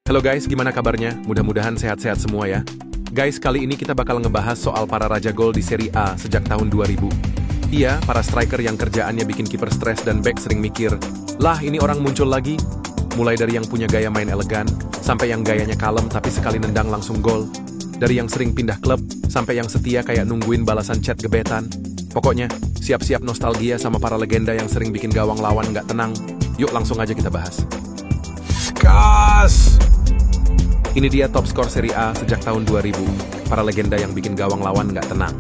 Halo guys, gimana kabarnya? Mudah-mudahan sehat-sehat semua ya. Guys, kali ini kita bakal ngebahas soal para raja gol di Serie A sejak tahun 2000. Iya, para striker yang kerjaannya bikin kiper stres dan back sering mikir, lah ini orang muncul lagi. Mulai dari yang punya gaya main elegan, sampai yang gayanya kalem tapi sekali nendang langsung gol. Dari yang sering pindah klub, sampai yang setia kayak nungguin balasan chat gebetan. Pokoknya, siap-siap nostalgia sama para legenda yang sering bikin gawang lawan nggak tenang. Yuk langsung aja kita bahas. Gas! Ini dia top skor Serie A sejak tahun 2000, para legenda yang bikin gawang lawan nggak tenang.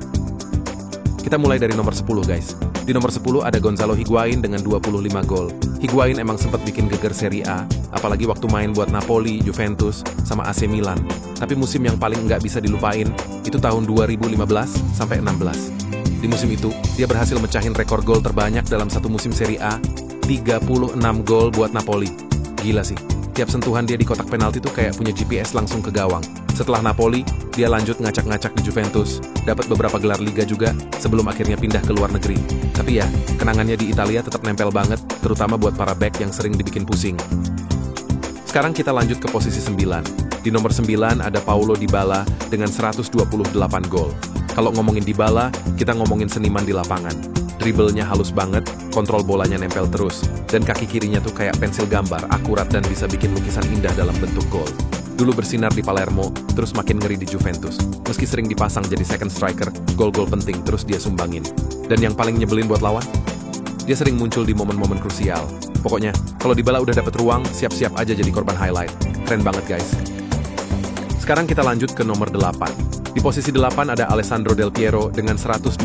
Kita mulai dari nomor 10 guys. Di nomor 10 ada Gonzalo Higuain dengan 25 gol. Higuain emang sempat bikin geger Serie A, apalagi waktu main buat Napoli, Juventus, sama AC Milan. Tapi musim yang paling nggak bisa dilupain, itu tahun 2015-16. Di musim itu, dia berhasil mecahin rekor gol terbanyak dalam satu musim Serie A, 36 gol buat Napoli. Gila sih, tiap sentuhan dia di kotak penalti tuh kayak punya GPS langsung ke gawang. Setelah Napoli, dia lanjut ngacak-ngacak di Juventus, dapat beberapa gelar liga juga, sebelum akhirnya pindah ke luar negeri. Tapi ya, kenangannya di Italia tetap nempel banget, terutama buat para back yang sering dibikin pusing. Sekarang kita lanjut ke posisi 9. Di nomor 9 ada Paulo Dybala dengan 128 gol. Kalau ngomongin Dybala, kita ngomongin seniman di lapangan. Dribblenya halus banget, kontrol bolanya nempel terus, dan kaki kirinya tuh kayak pensil gambar, akurat dan bisa bikin lukisan indah dalam bentuk gol. Dulu bersinar di Palermo, terus makin ngeri di Juventus. Meski sering dipasang jadi second striker, gol-gol penting terus dia sumbangin. Dan yang paling nyebelin buat lawan? Dia sering muncul di momen-momen krusial. Pokoknya, kalau Dybala udah dapet ruang, siap-siap aja jadi korban highlight. Keren banget guys. Sekarang kita lanjut ke nomor 8. Di posisi 8 ada Alessandro Del Piero dengan 129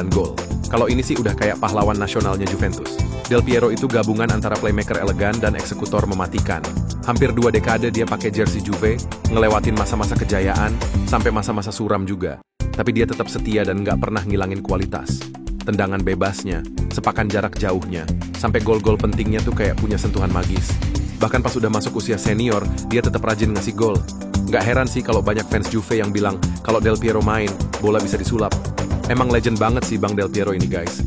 gol. Kalau ini sih udah kayak pahlawan nasionalnya Juventus. Del Piero itu gabungan antara playmaker elegan dan eksekutor mematikan. Hampir 2 dekade dia pakai jersey Juve, ngelewatin masa-masa kejayaan, sampai masa-masa suram juga. Tapi dia tetap setia dan nggak pernah ngilangin kualitas. Tendangan bebasnya, sepakan jarak jauhnya, sampai gol-gol pentingnya tuh kayak punya sentuhan magis. Bahkan pas udah masuk usia senior, dia tetap rajin ngasih gol. Nggak heran sih kalau banyak fans Juve yang bilang kalau Del Piero main, bola bisa disulap. Emang legend banget sih Bang Del Piero ini guys.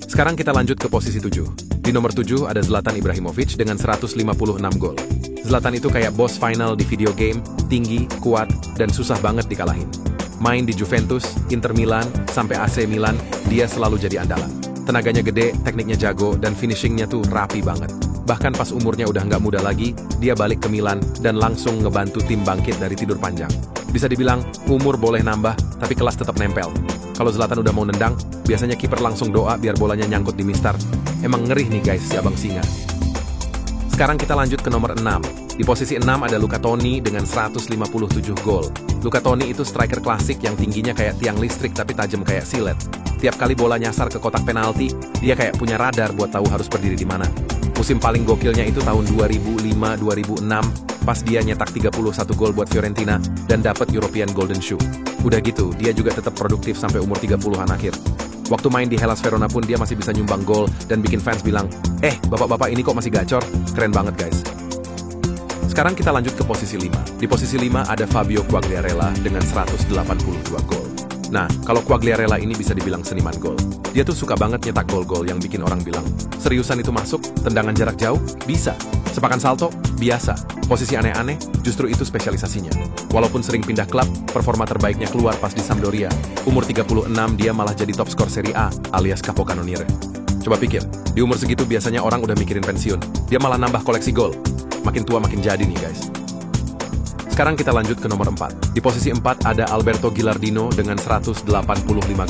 Sekarang kita lanjut ke posisi 7. Di nomor 7 ada Zlatan Ibrahimovic dengan 156 gol. Zlatan itu kayak boss final di video game, tinggi, kuat, dan susah banget dikalahin. Main di Juventus, Inter Milan, sampai AC Milan, dia selalu jadi andalan. Tenaganya gede, tekniknya jago, dan finishingnya tuh rapi banget. Bahkan pas umurnya udah nggak muda lagi, dia balik ke Milan dan langsung ngebantu tim bangkit dari tidur panjang. Bisa dibilang, umur boleh nambah, tapi kelas tetap nempel. Kalau Zlatan udah mau nendang, biasanya kiper langsung doa biar bolanya nyangkut di mistar. Emang ngeri nih guys si abang singa. Sekarang kita lanjut ke nomor 6. Di posisi 6 ada Luca Toni dengan 157 gol. Luca Toni itu striker klasik yang tingginya kayak tiang listrik tapi tajam kayak silet. Tiap kali bola nyasar ke kotak penalti, dia kayak punya radar buat tahu harus berdiri di mana. Musim paling gokilnya itu tahun 2005-2006, pas dia nyetak 31 gol buat Fiorentina dan dapat European Golden Shoe. Udah gitu, dia juga tetap produktif sampai umur 30-an akhir. Waktu main di Hellas Verona pun dia masih bisa nyumbang gol dan bikin fans bilang, bapak-bapak ini kok masih gacor? Keren banget guys. Sekarang kita lanjut ke posisi 5. Di posisi 5 ada Fabio Quagliarella dengan 182 gol. Nah, kalau Quagliarella ini bisa dibilang seniman gol. Dia tuh suka banget nyetak gol-gol yang bikin orang bilang, seriusan itu masuk? Tendangan jarak jauh? Bisa. Sepakan salto? Biasa. Posisi aneh-aneh? Justru itu spesialisasinya. Walaupun sering pindah klub, performa terbaiknya keluar pas di Sampdoria. Umur 36 dia malah jadi top skor Serie A, alias capocannoniere. Coba pikir, di umur segitu biasanya orang udah mikirin pensiun. Dia malah nambah koleksi gol. Makin tua makin jadi nih guys. Sekarang kita lanjut ke nomor 4. Di posisi 4 ada Alberto Gilardino dengan 185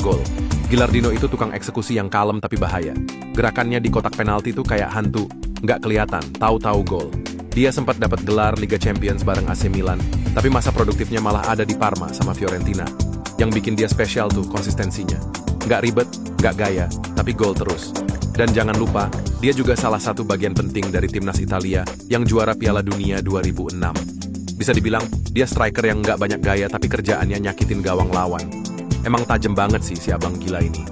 gol. Gilardino itu tukang eksekusi yang kalem tapi bahaya. Gerakannya di kotak penalti tuh kayak hantu, nggak kelihatan, tahu-tahu gol. Dia sempat dapat gelar Liga Champions bareng AC Milan, tapi masa produktifnya malah ada di Parma sama Fiorentina. Yang bikin dia spesial tuh konsistensinya. Nggak ribet, nggak gaya, tapi gol terus. Dan jangan lupa, dia juga salah satu bagian penting dari timnas Italia yang juara Piala Dunia 2006. Bisa dibilang, dia striker yang nggak banyak gaya tapi kerjaannya nyakitin gawang lawan. Emang tajam banget sih si abang gila ini.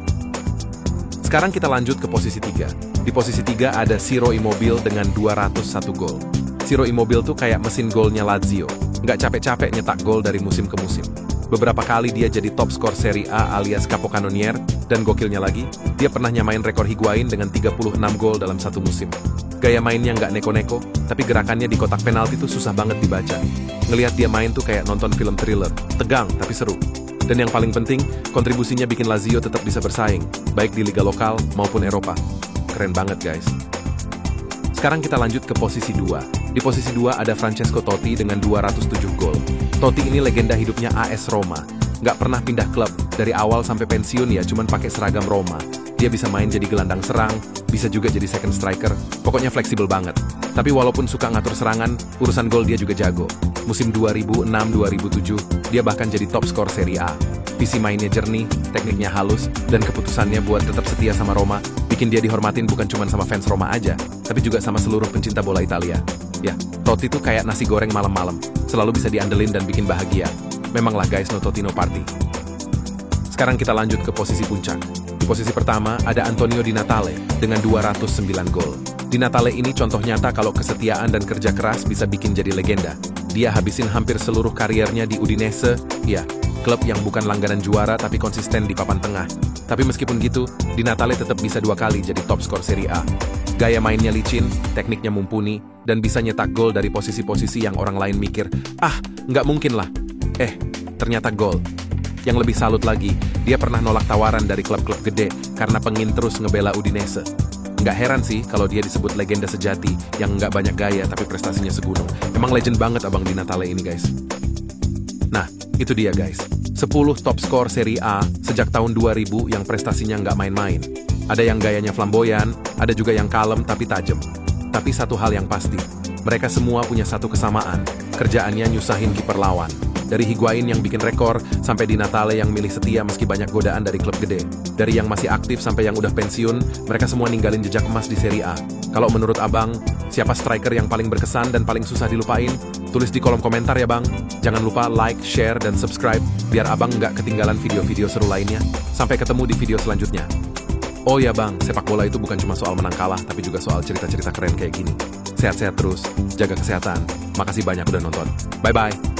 Sekarang kita lanjut ke posisi 3. Di posisi 3 ada Ciro Immobile dengan 201 gol. Ciro Immobile tuh kayak mesin golnya Lazio. Nggak capek-capek nyetak gol dari musim ke musim. Beberapa kali dia jadi top skor Serie A alias capocannoniere, dan gokilnya lagi, dia pernah nyamain rekor Higuain dengan 36 gol dalam satu musim. Gaya mainnya nggak neko-neko, tapi gerakannya di kotak penalti tuh susah banget dibaca. Ngelihat dia main tuh kayak nonton film thriller, tegang tapi seru. Dan yang paling penting, kontribusinya bikin Lazio tetap bisa bersaing, baik di liga lokal maupun Eropa. Keren banget guys. Sekarang kita lanjut ke posisi 2. Di posisi 2 ada Francesco Totti dengan 207 gol. Totti ini legenda hidupnya AS Roma. Nggak pernah pindah klub, dari awal sampai pensiun ya cuman pakai seragam Roma. Dia bisa main jadi gelandang serang, bisa juga jadi second striker, pokoknya fleksibel banget. Tapi walaupun suka ngatur serangan, urusan gol dia juga jago. Musim 2006-2007, dia bahkan jadi top skor Serie A. Visi mainnya jernih, tekniknya halus, dan keputusannya buat tetap setia sama Roma, bikin dia dihormatin bukan cuma sama fans Roma aja, tapi juga sama seluruh pencinta bola Italia. Ya, Totti tuh kayak nasi goreng malam-malam, selalu bisa diandelin dan bikin bahagia. Memanglah guys, no Totti no party. Sekarang kita lanjut ke posisi puncak. Di posisi pertama ada Antonio Di Natale dengan 209 gol. Di Natale ini contoh nyata kalau kesetiaan dan kerja keras bisa bikin jadi legenda. Dia habisin hampir seluruh kariernya di Udinese, ya, klub yang bukan langganan juara tapi konsisten di papan tengah. Tapi meskipun gitu, Di Natale tetap bisa 2 kali jadi top skor Serie A. Gaya mainnya licin, tekniknya mumpuni, dan bisa nyetak gol dari posisi-posisi yang orang lain mikir, nggak mungkin lah. Ternyata gol. Yang lebih salut lagi, dia pernah nolak tawaran dari klub-klub gede karena pengin terus ngebela Udinese. Nggak heran sih kalau dia disebut legenda sejati yang nggak banyak gaya tapi prestasinya segunung. Emang legend banget abang Di Natale ini guys. Nah, itu dia guys. 10 top skor Serie A sejak tahun 2000 yang prestasinya nggak main-main. Ada yang gayanya flamboyan, ada juga yang kalem tapi tajam. Tapi satu hal yang pasti, mereka semua punya satu kesamaan. Kerjaannya nyusahin kiper lawan. Dari Higuain yang bikin rekor, sampai Di Natale yang milih setia meski banyak godaan dari klub gede. Dari yang masih aktif sampai yang udah pensiun, mereka semua ninggalin jejak emas di Serie A. Kalau menurut abang, siapa striker yang paling berkesan dan paling susah dilupain? Tulis di kolom komentar ya bang. Jangan lupa like, share, dan subscribe, biar abang nggak ketinggalan video-video seru lainnya. Sampai ketemu di video selanjutnya. Oh ya bang, sepak bola itu bukan cuma soal menang kalah, tapi juga soal cerita-cerita keren kayak gini. Sehat-sehat terus, jaga kesehatan. Makasih banyak udah nonton. Bye-bye.